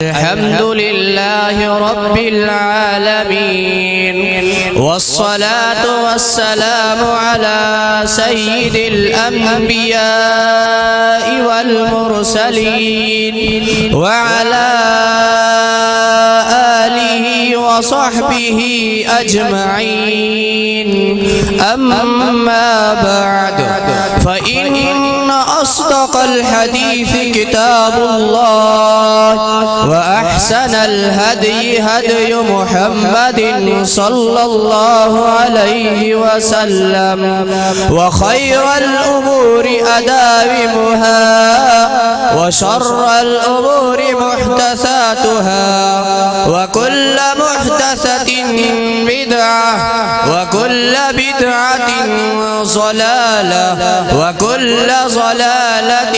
अल्हम्दुलिल्लाहि रब्बिल आलमीन वस्सलातु वस्सलामु अला सय्यिदिल अंबिया'i वल मुरसलीन व अला आलिहि व सहबिहि अजमईन अम्मा बअद फ़इन्न अस्दक़ल हदीस किताबुल्लाह وأحسن الهدي هدي محمد صلى الله عليه وسلم وخير الأمور أداومها وشر الأمور محدثاتها وكل محدثة بدعة وكل بدعة ضلالة وكل ضلالة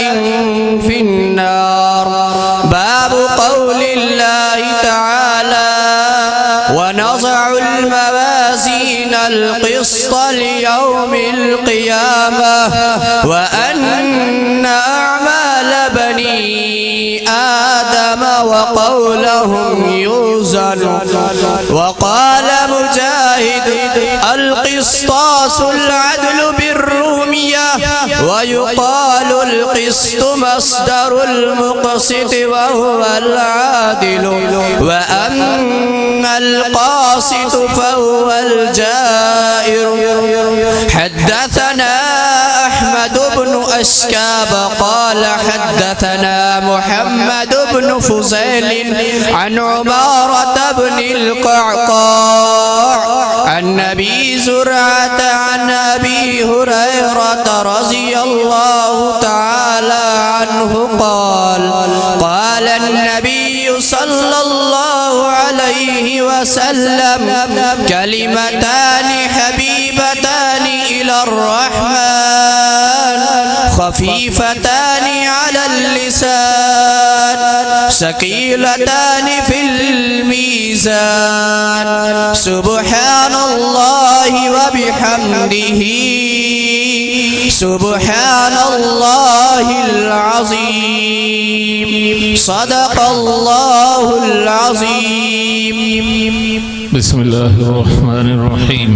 في النار. باب قول الله تعالى ونضع الموازين القسط ليوم القيامة وأن أعمال بني آدم وقولهم يوزن. وقال مجاهد القسطاس العدل بالرومية ويقال القسط مصدر المقسط وهو العادل وأما القاسط فهو الجائر. حدثنا أحمد بن أشكاب قال حدثنا محمد بن فضيل عن عمارة بن القعقاع عن أبي زرعة عن أبي هريرة رضي الله تعالى عنه قال قال النبي صلى الله عليه وسلم كلمتان حبيبتان إلى الرحمن خفيفتان على اللسان ثقيلتان في الميزان سبحان الله وبحمده سبحان الله العظيم صدق الله العظيم. بسم الله الرحمن الرحيم.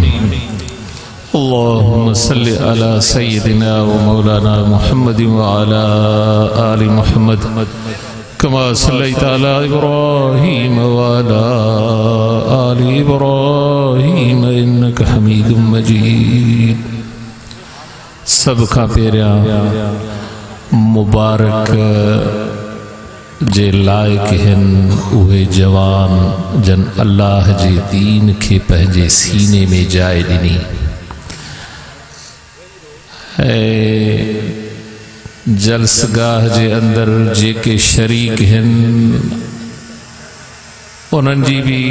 اللهم صل على سيدنا ومولانا محمد وعلى آل محمد كما صليت على إبراهيم وعلى آل إبراهيم إنك حميد مجيد. सब का पेरिया मुबारक जे लायक हन उहे जवान जन अल्लाह जे दीन के पंहिंजे सीने में जाए ॾिनी. जलसगाह जे अंदर जेके शरीक हन उन्हनि जी भी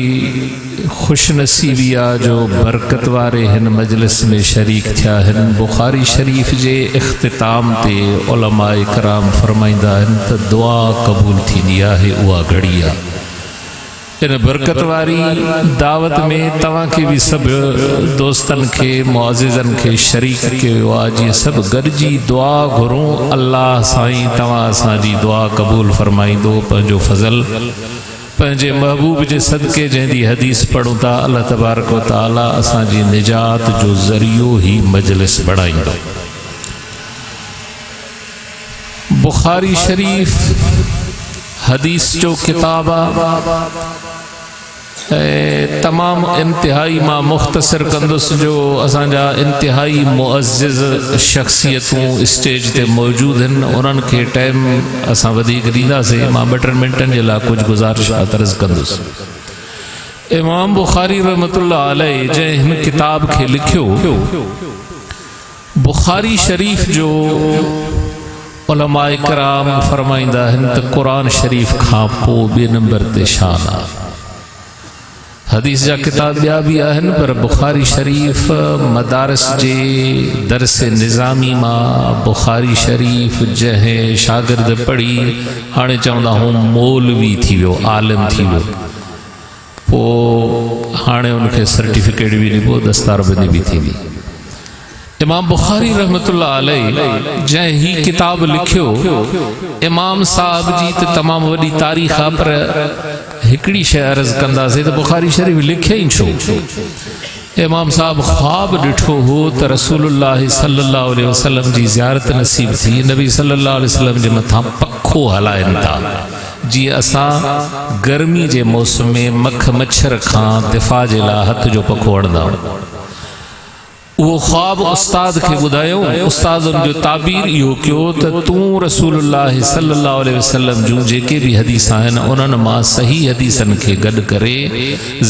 खुश नसीबी आहे जो बरकत वारे हिन मजलिस में शरीक थिया हन. बुखारी शरीफ जे इख्तिताम ते उलमाए कराम फरमाईंदा आहिनि त दुआ क़बूल थींदी आहे उहा घड़ी आहे. इन बरकत वारी दावत में तव्हांखे भी सभु दोस्तनि खे मुअज़्ज़िज़नि खे शरीक कयो आहे. जीअं सभु गॾिजी दुआ घुरूं अल्लाह साईं तव्हां असांजी दुआ क़बूल फरमाईंदो पंहिंजो फज़ल पंहिंजे महबूब जे सदके जंहिंजी हदीस पढ़ूं था अल्लाह तबारक व तआला असांजी निजात जो ज़रियो ही मजलिस बणाईंदो. बुखारी शरीफ हदीस जो किताब तमाम इंतहाई मां मुख्तसर कंदुसि जो असांजा इंतहाई मुअज़्ज़िज़ शख्सियतूं स्टेज ते मौजूद आहिनि. उन्हनि खे टाइम असां वधीक ॾींदासीं. मां 2-3 मिंटनि जे लाइ कुझु गुज़ारिश अर्ज़ कंदुसि. इमाम बुखारी रहमतुल्लाह अलैह जंहिं हिन किताब खे लिखियो बुखारी शरीफ जो उलमाए कराम फरमाईंदा आहिनि त क़ुरान शरीफ खां पोइ ॿिए नंबर ते शान आहे. हदीस जा किताब ॿिया बि आहिनि पर बुखारी शरीफ मदारिस जे दरस निज़ामी मां बुखारी शरीफ जंहिं शागिर्द पढ़ी हाणे चवंदा हूं मौलवी थी वियो आलिम थी वियो पोइ हाणे उनखे सर्टिफिकेट बि ॾिबो दस्तारबंदी बि थींदी. इमाम बुखारी रहमतुल्लाह अलैह जै ही किताब लिखियो इमाम साहब जी त तमाम वडी तारीख़ आ, पर हिकड़ी शय अर्ज कंदासीं त बुखारी शरीफ लिखे ही छो। इमाम साहब ख्वाब ॾिठो हो त रसूलुल्लाह सल्लल्लाहु अलैहि वसल्लम जी ज़ियारत नसीब थी। नबी सल्लल्लाहु अलैहि वसल्लम जे मथां पखो हलाइनि था, जीअं असां गर्मी जे मौसम में मख मच्छर खां दिफ़ा जे लाइ हथ जो पखो हणंदा आहियूं। वो ख्वाब उस्ताद के ॿुधायो, उस्ताद उन जो ताबीर इहो कयो त तूं रसूलुल्लाह सल्लल्लाहु अलैहि वसल्लम जूं जेके भी हदीस आहिनि उन्हनि मां सही हदीसनि खे गॾु करे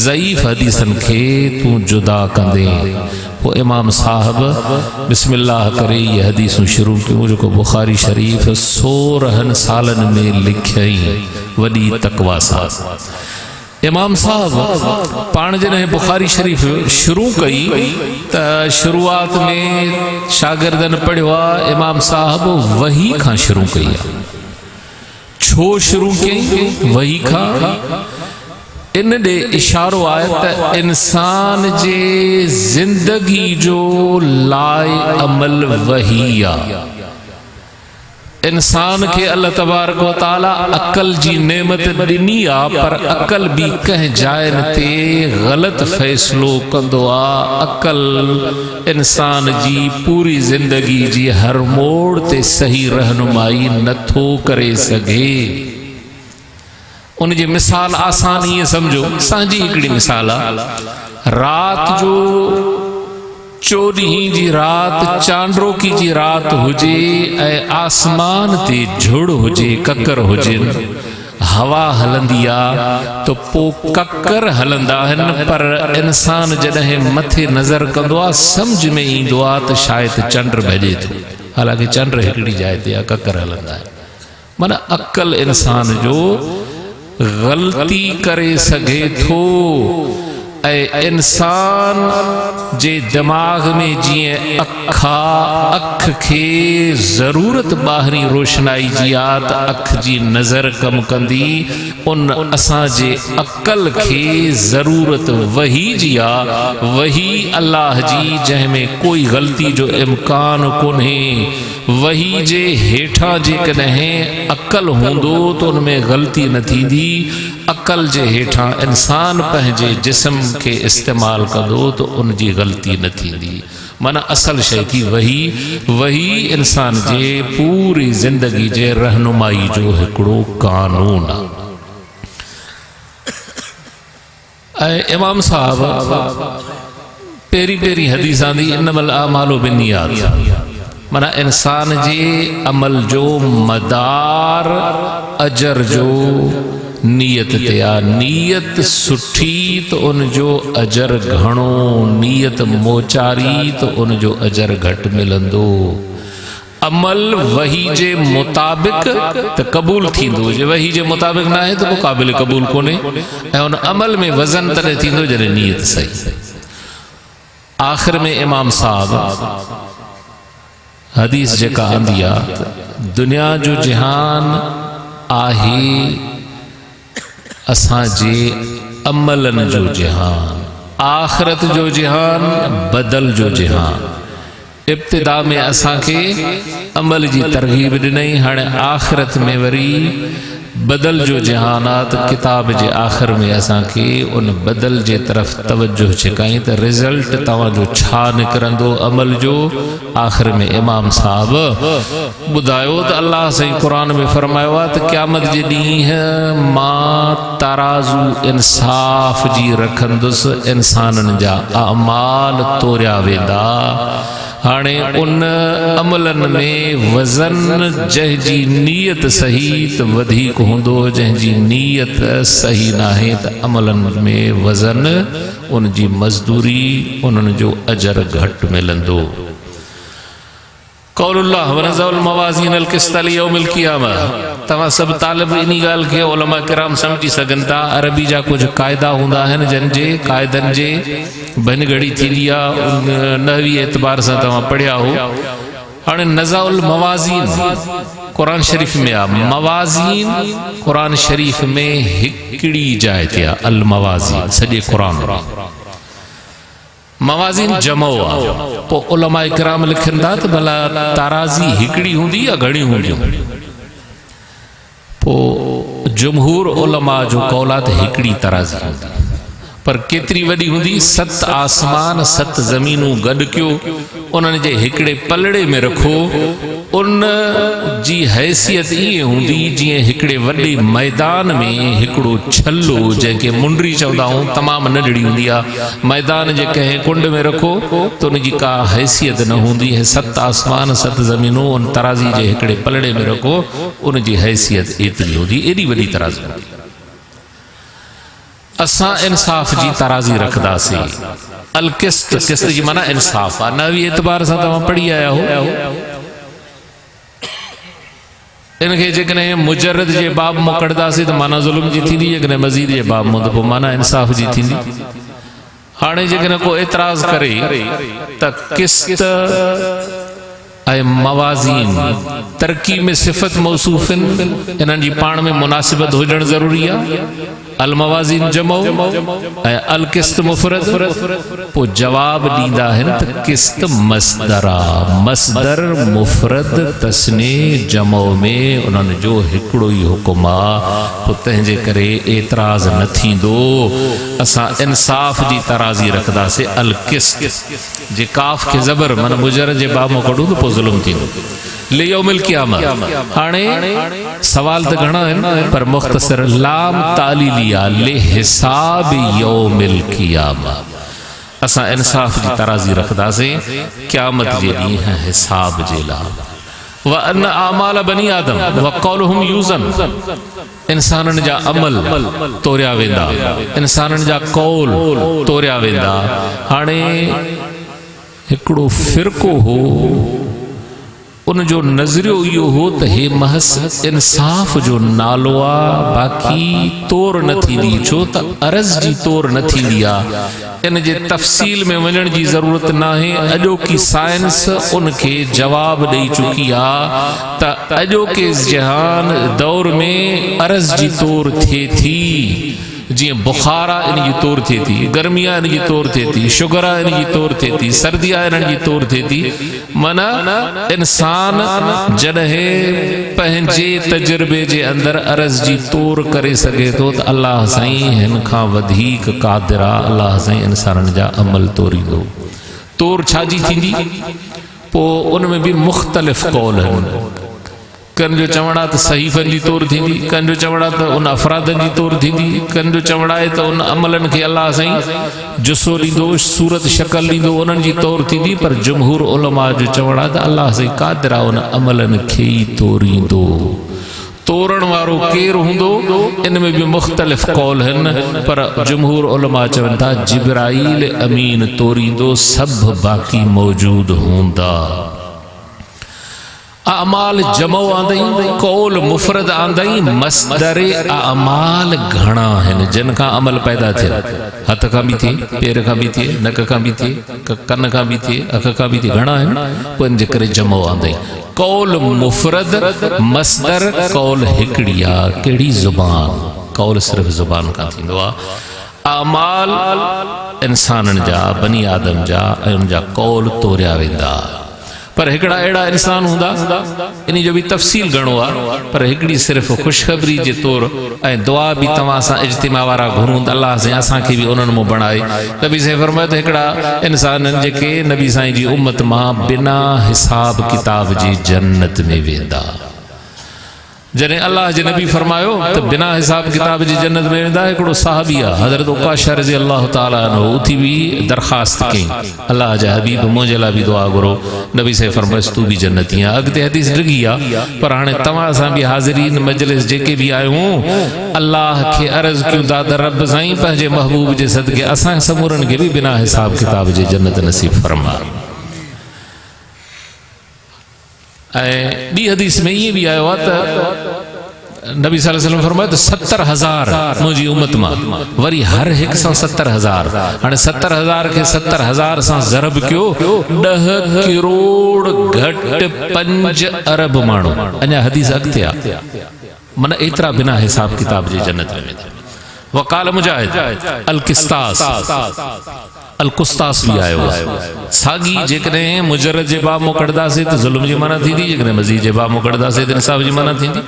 ज़ईफ़ हदीसनि खे तूं जुदा कंदे। पोइ इमाम साहब बिस्मिल्लाह करे ये हदीसूं शुरू कयूं जेको बुखारी शरीफ़ 16 सालनि में लिखियई वॾी तक़वा सां। इमाम साहब पाण जॾहिं बुखारी शरीफ़ शुरू कई त शुरूआत में शागिर्दनि पढ़ियो आहे, इमाम साहब वही खां शुरू कई आहे। छो शुरू कई वही खां? इन ॾे इशारो आहे त इंसान जे ज़िंदगी जो लाइ अमल वही आहे। इंसान के अल्लाह तबारक व तआला अकल जी नेमत ॾिनी आहे, पर अकल भी कंहिं जाइनि ते ग़लत फ़ैसिलो कंदो आहे। अकल इंसान जी पूरी ज़िंदगी जी हर मोड़ ते सही रहनुमाई नथो करे सघे। उन जी मिसाल आसान ईअं सम्झो, असांजी हिकिड़ी मिसाल आहे। रात जो 14 जी रात चांड्रोकी जी रात हुजे ऐं आसमान ते झुड़ हुजे, ककर हुजनि, हवा हलंदी आहे त पोइ ककर हलंदा आहिनि, पर इंसान जॾहिं मथे नज़र कंदो आहे सम्झ में ईंदो आहे त शायदि चंड भॼे थो, हालांकि चंड हिकिड़ी जाइ ते आहे, ककर हलंदा आहिनि। माना अकल इंसान जो ग़लती करे सघे थो ऐं इंसान जे दिमाग़ में जीअं अख खे ज़रूरत ॿाहिरीं रोशनाई जी आहे त अख जी नज़र कमु कंदी, उन असांजे अकल खे ज़रूरत वही जी आहे। वही अल्लाह जी जंहिंमें कोई ग़लती जो इम्कान कोन्हे। वही जे हेठां जेकॾहिं अकल हूंदो त उनमें ग़लती न थींदी। अकल जे हेठां इंसान पंहिंजे जिस्म के इस्तेमाल कंदो तो उन जी ग़लती न थींदी। माना असल शय थी वही। वही इंसान जे पूरी ज़िंदगी जे रहनुमाई जो हिकिड़ो कानून आहे। इमाम साहब पहिरीं हदीस आंदी इन्नमल आमालु बिन्नियात, माना इंसान जे अमल जो मदार अजर जो नीयत ते आ। नीयत सुठी तो उन जो अजर घणो, नीयत मोचारी तो उन जो अजर घट मिलंदो। अमल वही जे मुताबिक त कबूल थींदो हुजे, वही जे मुताबिक ना है तो वो काबिल कबूल कोने। ऐं उन अमल में वज़न तॾहिं थींदो जॾहिं नीयत सही। आख़िर में इमाम साहब हदीस जेका आंदी आहे, दुनिया जो जहान आहे असांजे अमलन जो जहान, आखिरत जो जहान बदल जो जहान। इब्तिदा में असांखे अमल जी तरगीब ॾिनई, हाणे आखिरत में वरी बदल जो जहानात। किताब जे आखिर में असांखे उन बदल जे तरफ़ तवज्जो छिकाई त रिज़ल्ट तव्हांजो छा निकिरंदो अमल जो। आखिर में इमाम साहब ॿुधायो त अल्लाह साईं क़ुरान में फरमायो आहे त क़यामत जे ॾींहुं मां तराज़ू इंसाफ़ जी रखंदुसि, इंसाननि जा अमाल तोरिया वेंदा। हाणे उन अमलन में वज़न जंहिंजी नीयत सही त वधीक हूंदो, जंहिंजी नीयत सही नाहे त अमलन में वज़न उन जी मज़दूरी उन्हनि जो अजर घटि मिलंदो। क़ौलुल्लाह वनज़उल मवाज़ीन अल क़िस्त लियौमिल क़ियामह। तव्हां सभु तालिब इन ॻाल्हि खे उलमा किराम सम्झी सघनि था। अरबी जा कुझु क़ाइदा हूंदा आहिनि जंहिंजे क़ाइदनि जे भनगड़ी थींदी आहे, नहवी एतबार सां तव्हां पढ़िया हो। हाणे नज़उल मवाज़ीन क़ुरान शरीफ़ में आहे, मवाज़ीन क़ुरान शरीफ़ में हिकिड़ी जाइ ते आहे, अल मवाज़ीन सॼे क़ुरान में। मवाज़ीन जमो आहे। पोइ उलमा इकराम लिखनि था त भला ताराज़ी हिकिड़ी हूंदी या घणी हूंदियूं? पोइ जमहूर उलमा जो कौल आहे त हिकिड़ी तराज़ी हूंदी, पर केतिरी वॾी हूंदी? 7 आसमान 7 ज़मीनूं गॾु कयो, उन्हनि जे हिकिड़े पलड़े में रखो, उन जी हैसियत ईअं हूंदी जीअं हिकिड़े वॾे मैदान में हिकिड़ो छल्लो, जंहिंखे मुंडरी चवंदा आहियूं, तमामु नंढड़ी हूंदी आहे, मैदान जे कंहिं कुंड में रखो त उनजी का हैसियत न हूंदी। 7 आसमान 7 ज़मीनूं उन तराज़ी जे हिकिड़े पलड़े में रखो, उनजी हैसियत एतिरी हूंदी, एॾी वॾी तराज़ी हूंदी। असां इंसाफ़ जी तराज़ी रखदासीं। अल क़िस्त, क़िस्त जी माना इंसाफ़ आहे। नवी एतबार सां तव्हां पढ़ी आया हो। इनखे जेकॾहिं मुजरद जे बाब में कढंदासीं त माना ज़ुल्म जी थींदी, जेकॾहिं मज़ीद जे बाब में त पोइ माना इंसाफ़ जी थींदी। हाणे जेकॾहिं को एतराज़ करे त क़िस्त ऐं मवाज़ीन तरक़ी में सिफ़त मौसूफ़िन, इन्हनि जी पाण में मुनासिबत हुजणु ज़रूरी आहे। अल मवाज़ीन जमो ऐं अल क़िस्त मुफ़रद। पोइ जवाब ॾींदा आहिनि त क़िस्त मस्दर आहे, मस्दर मुफ़रद तस्ने जमो में उन्हनि जो हिकिड़ो ई हुकुम आहे। पोइ तंहिंजे करे एतराज़ न थींदो। असां इंसाफ़ जी तराज़ी रखंदासीं। अल क़िस्त जे काफ़ खे ज़बर माना मुजरद जे बाब में कढूं त पोइ ज़ुल्म थींदो। लियौमिल क़ियामत। हाणे सवाल त घणा आहिनि, पर मुख़्तसर लाम तालीलिया ले हिसाब यौमिल क़ियामत। असां इंसाफ़ जी तराज़ी रखदासीं क़यामत जे ॾींहुं हिसाब जे लाइ। व अन आमाल बनी आदम व क़ौलुहुम यूज़न, इंसाननि जा अमल तोरिया वेंदा, इंसाननि जा कौल तोरिया वेंदा। हाणे हिकिड़ो फ़िरक़ो हो, उनजो नज़रियो इहो हो त हे महस इंसाफ़ जो नालो आहे, बाक़ी तौर न थींदी, छो त अर्ज़ जी तौर न थींदी आहे। इन जे तफ़सील में वञण जी ज़रूरत नाहे। अॼोकी साइंस उनखे जवाब ॾेई चुकी आहे त अॼोके जहान दौर में अर्ज़ जी तौर थिए थी। जीअं बुखार आहे इन जी तौर थिए थी, गर्मी आहे इन जी तौर थिए थी, शुगर आहे इन जी तौर थिए थी, सर्दी आहे इन्हनि जी तौर थिए थी। माना इंसान जॾहिं पंहिंजे तजुर्बे जे अंदरि अर्ज़ जी तौर करे सघे थो त अल्लाह साईं हिन खां वधीक क़ादिर आहे। अल्लाह साईं इंसाननि जा अमल तोरींदो। तौर छाजी थींदी? पोइ उन में बि मुख़्तलिफ़ कौल आहिनि। कन जो चवण आहे त सहीफ़नि जी तौर थींदी, कन जो चवण आहे त उन अफ़रादनि जी तौर थींदी, कन जो चवण आहे त उन अमलनि खे अल्लाह साईं जुसो ॾींदो, सूरत शक्ल ॾींदो, उन्हनि जी तौर थींदी। पर जमहूर उलमा जो चवण आहे त अल्लाह साईं क़ादिर आहे उन अमलनि खे ई तोरींदो। तोरण वारो केरु हूंदो, इन में बि मुख़्तलिफ़ कौल आहिनि, पर जमहूर उलमा चवनि था जिब्राईल अमीन तोरींदो, सभु बाक़ी मौजूद हूंदा। अमाल जमो आंदई, कौल मुफ़रद आंदई, मस्दर अमाल घणा आहिनि जिन खां अमल पैदा थिए। हथ खां बि थिए, पेर खां बि थिए, नक खां बि थिए, कन खां बि थिए, अख खां बि थिए, घणा आहिनि। पोइ इन जे करे जमो आंदई। कौल मुफ़रद, मस्दर कौल हिकिड़ी आहे। कहिड़ी ज़ुबान? कौल सिर्फ़ ज़ुबान खां थींदो आहे। अमाल इंसाननि जा, बनी आदम जा, ऐं उन जा कौल तोरिया वेंदा। पर हिकिड़ा अहिड़ा इंसान हूंदा, इन जो बि तफ़सील घणो आहे, पर हिकिड़ी सिर्फ़ ख़ुशख़बरी जे तौर ऐं दुआ बि तव्हां सां इज्तिमा वारा घुरूं त अल्लाह साईं असांखे बि उन्हनि मां बणाए। नबी साईं फरमायो त हिकिड़ा इंसाननि जेके नबी साईं जी उम्मत मां बिना हिसाब किताब जे जन्नत में वेंदा। जॾहिं अल्लाह जे नबी फरमायो त बिना हिसाब किताब जी जन्नत में वेंदा, हिकिड़ो सहाबी आहे हज़रत उकाशा रज़ी अल्लाह ताला अन्हु, उथी बि दरख़्वास्त कई, अल्लाह जा हबीब मुंहिंजे लाइ बि दुआ घुरो। नबी साईं फरमायसि तूं बि जन्नती आहे। अॻिते हदीस डिघी आहे, पर हाणे तव्हां सां बि हाज़रीन मजलिस जेके बि आहियूं, अल्लाह खे अर्ज़ कयूं था त रब साईं पंहिंजे महबूब जे सदके असां समूरनि खे बि बिना हिसाब किताब जे जन्नत नसीब फरमा। ऐं ॿी हदीस में ईअं बि आयो आहे त नबी सल्लल्लाहु अलैहि वसल्लम फरमायो त 70,000 मुंहिंजी उम्मत मां, वरी हर हिकु सां 70,000। हाणे 70,000 खे 70,000 सां ज़रब कयो, 10 करोड़ घटि 5 अरब माण्हू। अञा हदीस अॻिते आहे, माना एतिरा बिना हिसाब किताब जे जन्नत में वेंदा। वकाल मुजाहिद अल किस्तास, अलकुस्तास भी आयो सागी जेकॾहिं मुजरद जे बा मोकड़दासीं त ज़ुल्म जी माना थींदी, जेकॾहिं मज़ीद जे बा मोकड़दासीं त इंसाफ़ जी माना थींदी।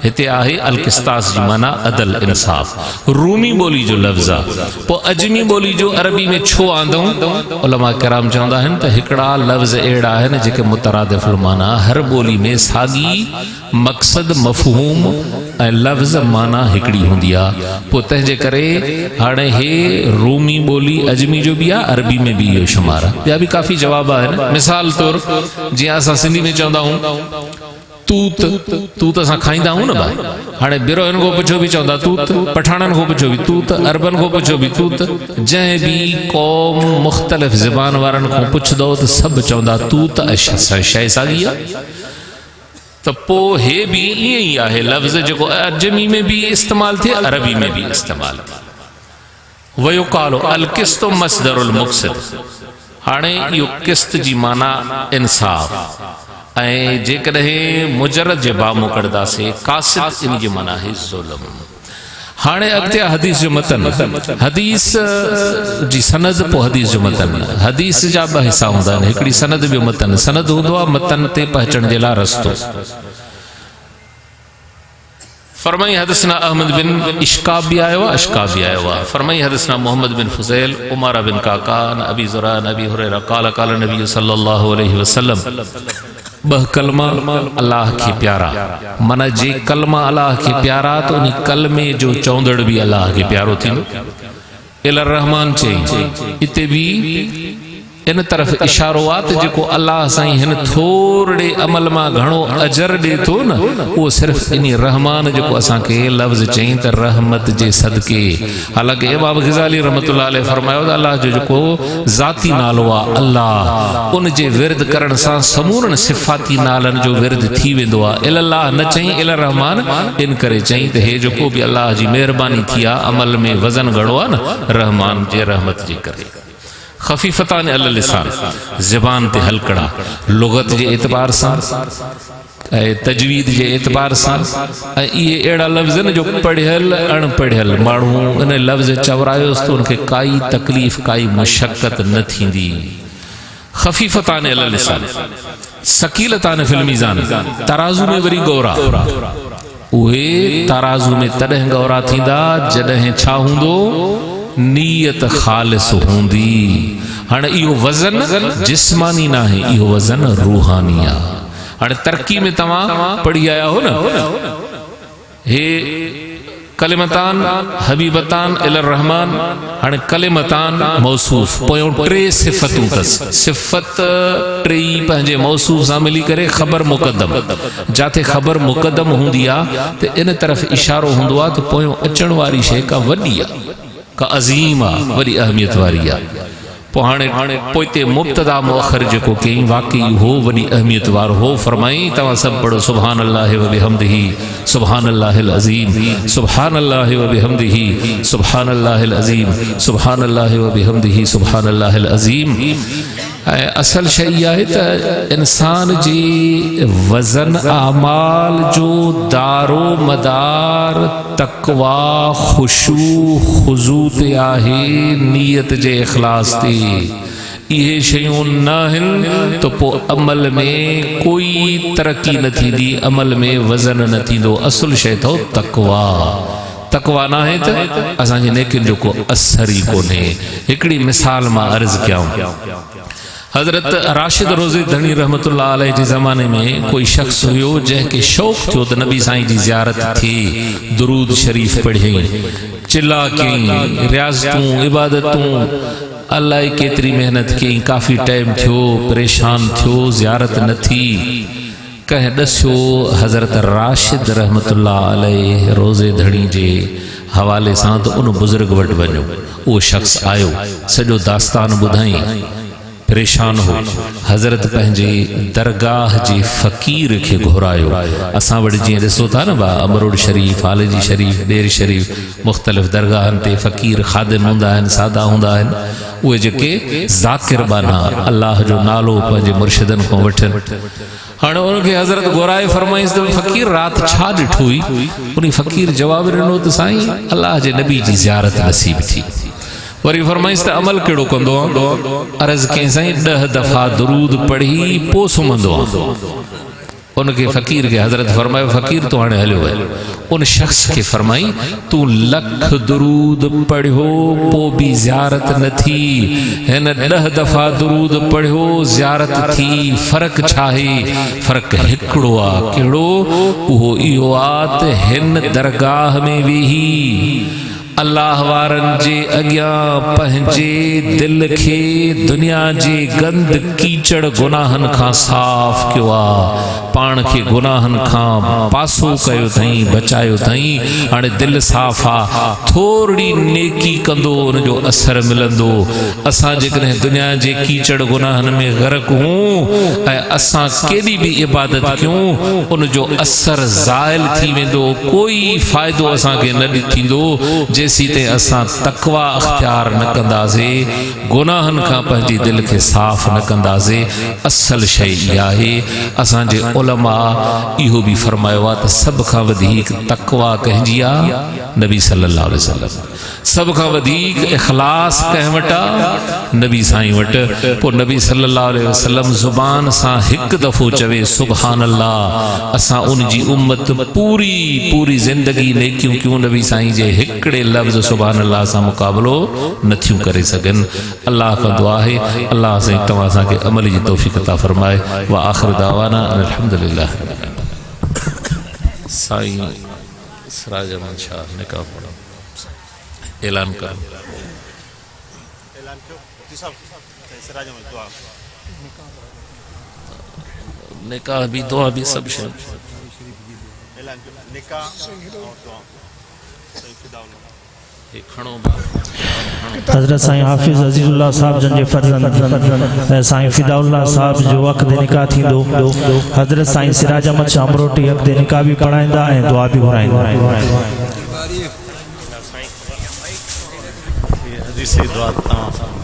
हिते आहे अलकिस्तास जी माना अदल इंसाफ़। रूमी ॿोली जो लफ़्ज़ आहे, पोइ अजमी ॿोली जो अरबी में छो आंदऊं? उलमा किराम चवंदा आहिनि त हिकिड़ा लफ़्ज़ अहिड़ा आहिनि जेके मुतरादिफ़ुल माना, हर ॿोली में साॻी मक़सद मफ़हूम ऐं लफ़्ज़ माना हिकिड़ी हूंदी आहे। पोइ तंहिंजे करे हाणे हे रूमी ॿोली अजमी जो बि आहे, अरबी में बि इहो शुमार आहे। ॿिया बि काफ़ी जवाब आहिनि। मिसाल तौरु जीअं असां सिंधी में चवंदा आहियूं तूत, तूत असां खाईंदा आहियूं न भाई। हाणे बिरोहन खां पुछो बि चवंदा तूत, पठाणनि खां पुछो बि तूत, अरबन खां पुछो बि तूत। जंहिं बि क़ौम मुख़्तलिफ़ ज़बान वारनि खां पुछंदो त सभु चवंदा तूत, शइ साॻी आहे। त पोइ हे बि ईअं ई आहे लफ़्ज़ जेको अजमी में बि इस्तेमालु थिए, अरबी में बि इस्तेमालु थिए। वयुक़ालु अल क़िस्त मस्दरुल मुक़सिद। हाणे इहो क़िस्त जी माना इंसाफ़, ऐं जेकॾहिं मुजरद जे बा मोकड़दासीं कासिद इन जी माना आहे ज़ुल्म। हाणे अॻिते हदीस जो मतन, हदीस जी सनद, पोइ हदीस जो मतन। हदीस जा ॿ हिसा हूंदा आहिनि, हिकिड़ी सनद ॿियो मतन। सनद हूंदो आहे मतन ते पहुचण जे लाइ रस्तो। फरमाई हदसना अहमद बिन इश्काब भी आयो आहे, अशकाब भी आयो आहे। फरमाई हदसना मोहम्मद बिन फुज़ैल उमर बिन काकान अबी ज़ुरा नबी हुरैरा क़ाल क़ाल नबी सल्लल्लाहु अलैहि वसल्लम। बह कलमा अल्लाह के प्यारा, माना जे कलमा अल्लाह के प्यारा तो उन कलमे जो चौंदड़ भी अल्लाह के प्यारो थी। इला रहमान चई, इते भी इन तरफ़ इशारो आहे त जेको अल्लाह साईं हिन थोरे अमल मां घणो अजर ॾे थो न, उहो सिर्फ़ु इन रहमान जेको असांखे लफ़्ज़ चई त रहमत जे सदके। हालांकि इमाम ग़ज़ाली रहमतुल्लाह अलैह फरमायो त अल्लाह जो जेको ज़ाती नालो आहे अल्लाह, उन जे विर्द करण सां समूरनि सिफ़ाती नालनि जो विर्द थी वेंदो आहे। इल्लाह न चई इला रहमान, इन करे चई त हे जेको बि अल्लाह जी महिरबानी थी आहे अमल में वज़न घणो आहे न, रहमान जे रहमत जे करे। खफीफतान अल लिसान, ज़बान ते हलकड़ा, लुगत जे एतबार सां ऐं तजवीद जे एतबार सां। ऐं इहे अहिड़ा लफ़्ज़ न जो पढ़ियल अणपढ़ियल माण्हू इन लफ़्ज़ चवरायोसि त उनखे काई तकलीफ़ काई मुशक्क़त न थींदी। खफीफतान अल लिसान, सकीलतान फिल मीज़ान, तराज़ू में वरी गौरा। उहे तराज़ू में तॾहिं गौरा थींदा जॾहिं छा हूंदो, नीयत ख़ालिस हूंदी। हाणे इहो वज़न जिस्मानी न आहे, इहो वज़न रूहानी आहे। हाणे तरक़ी में तव्हां पढ़ी आया हो न, हे कलिमतान हबीबतान इलर रहमान। हाणे कलिमतान मौसूफ, पोयों टे सिफ़तूं अथसि, सिफ़त टेई पंहिंजे मौसूफ सां मिली करे ख़बर मुक़दम। जिथे ख़बर मुक़दम हूंदी आहे त इन तरफ़ इशारो हूंदो आहे त पोयों अचण वारी शइ का वॾी आहे, का अज़ीम आहे, वॾी अहमियत वारी आहे। पोइ हाणे पोइ ते मुब्तदा मुअख़र जेको कई वाक़ई हो वॾी अहमियत वारो हो। फरमाई तव्हां सभु पढ़ो सुभान अल्लाह व बिहम्दिही सुभान अल्लाहिल अज़ीम, सुभान अल्लाह व बिहम्दिही सुभान अल्लाहिल अज़ीम, सुभान अल्लाह व बिहम्दिही सुभान अल्लाहिल अज़ीम। ऐं असल शइ आहे त इंसान जे वज़न आमाल जो दारो मदार तक़वा खुशू खुज़ू ते आहे, नियत जे इख़लास ते। इहे शयूं न आहिनि त पोइ अमल में कोई तरक़ी न थींदी, अमल में वज़न न थींदो। असुल शइ अथव तक़वा। तक़वा न आहे त असांजे नेकिन जो को असर ई कोन्हे। हिकिड़ी मिसाल मां अर्ज़ कयां, हज़रत राशिद रोज़े धणी रहमतुल्लाह अलैह जे ज़माने में कोई शख़्स हुयो जंहिंखे शौक़ु थियो त नबी साईं जी ज़ियारत थिए, दुरूद शरीफ़ पढ़ियईं, चिल्ला कयईं, रियाज़तूं इबादतूं, अलाए केतिरी मेहनत कयईं, काफ़ी टाइम थियो, परेशान थियो, ज़ियारत न थी। कंहिं ॾसियो हज़रत राशिद रहमतुल्लाह अलैह रोज़े धणी जे हवाले सां त उन बुज़ुर्ग वटि वञो। उहो शख़्स आयो, सॼो दास्तान ॿुधाईं, परेशान हो। हज़रत पंहिंजे दरगाह जे फ़क़ीर खे घुरायो। असां वटि जीअं ॾिसो था न बा अमरोड शरीफ़, हालजी शरीफ़, ॾेर शरीफ़, मुख़्तलिफ़ दरगाहनि ते फ़क़ीर ख़ादिम हूंदा आहिनि, सादा हूंदा आहिनि, उहे जेके ज़ाकिर बाना अल्लाह जो नालो पंहिंजे मुर्शिदनि खां वठनि। हाणे उनखे हज़रत घुराए फरमाईंसि त फ़क़ीर राति छा ॾिठो हुई? उन फ़क़ीर जवाबु ॾिनो त साईं अल्लाह जे नबी जी ज़ियारत नसीब थी। वरी फरमाइस त अमल कहिड़ो कंदो अर्ज़ कई साईं 10 दफ़ा दुरूद पढ़ी पोइ सुम्हंदो उनके फ़कीर के हज़रत फरमायो फ़कीर तो हाणे हलियो वञ उन शख्स के फरमाई तू 1,00,000 दुरूद पढ़ियो पोइ बि ज़ियारत न थी हिन 10 दफ़ा दुरूद पढ़ियो ज़ियारत थी फ़र्क़ु छा आहे फ़र्क़ु हिकिड़ो आहे कहिड़ो उहो इहो आहे त हिन दरगाह में वेही अल्लाह वारनि जे अॻियां पंहिंजे दिल खे दुनिया जे गंद कीचड़ गुनाहनि खां साफ़ कयो आहे पाण खे गुनाहनि खां पासो कयो अथई बचायो अथई हाणे दिल साफ़ आहे थोरी नेकी कंदो उनजो असर मिलंदो असां जेकॾहिं दुनिया जे कीचड़ गुनाहनि में ग़रक़ हूं ऐं असां केॾी बि इबादत कयूं उनजो असर ज़ाइल थी वेंदो कोई फ़ाइदो असांखे न थींदो जेसी ते असां तक़वा अख्तियार न कंदासीं गुनाहनि खां पंहिंजी दिलि खे साफ़ न कंदासीं असल शइ इहा आहे असांजे उलमा इहो बि फरमायो आहे त सभ खां वधीक तक़वा कंहिंजी आहे नबी सल्लल्लाहु अलैहि वसल्लम सभ खां वधीक इख़लास कंहिं वटि आहे नबी साईं वटि पोइ नबी सल्लल्लाहु अलैहि वसल्लम ज़ुबान सां हिकु दफ़ो चवे सुभान अल्लाह असां उन जी उम्मत पूरी पूरी ज़िंदगी नेकियूं कयूं नबी साईं जे हिकिड़े लफ़्ज़ सुभान अल्लाह सां मुक़ाबिलो नथियूं करे सघनि अल्लाह खां दुआ आहे अल्लाह साईं तव्हां असांखे अमल जी तौफ़ीक़ अता फरमाए व आख़िर दावाना अल्हम्दुलिल्लाह साईं सिराज अहमद शाह निकाह पढ़ो ऐलान करो निकाह भी दुआ भी सब शइ हज़रत साईं हाफिज़ अज़ीज़ुल्लाह साहब जन जे फर्ज़ंद साईं फ़िदाउल्लाह साहब जो वक़्त निकाह थींदो हज़रत साईं सिराज अहमद शाह अमरोटी वक़्त निकाह भी पढ़ाईंदा ऐं दुआ भी घुराईंदा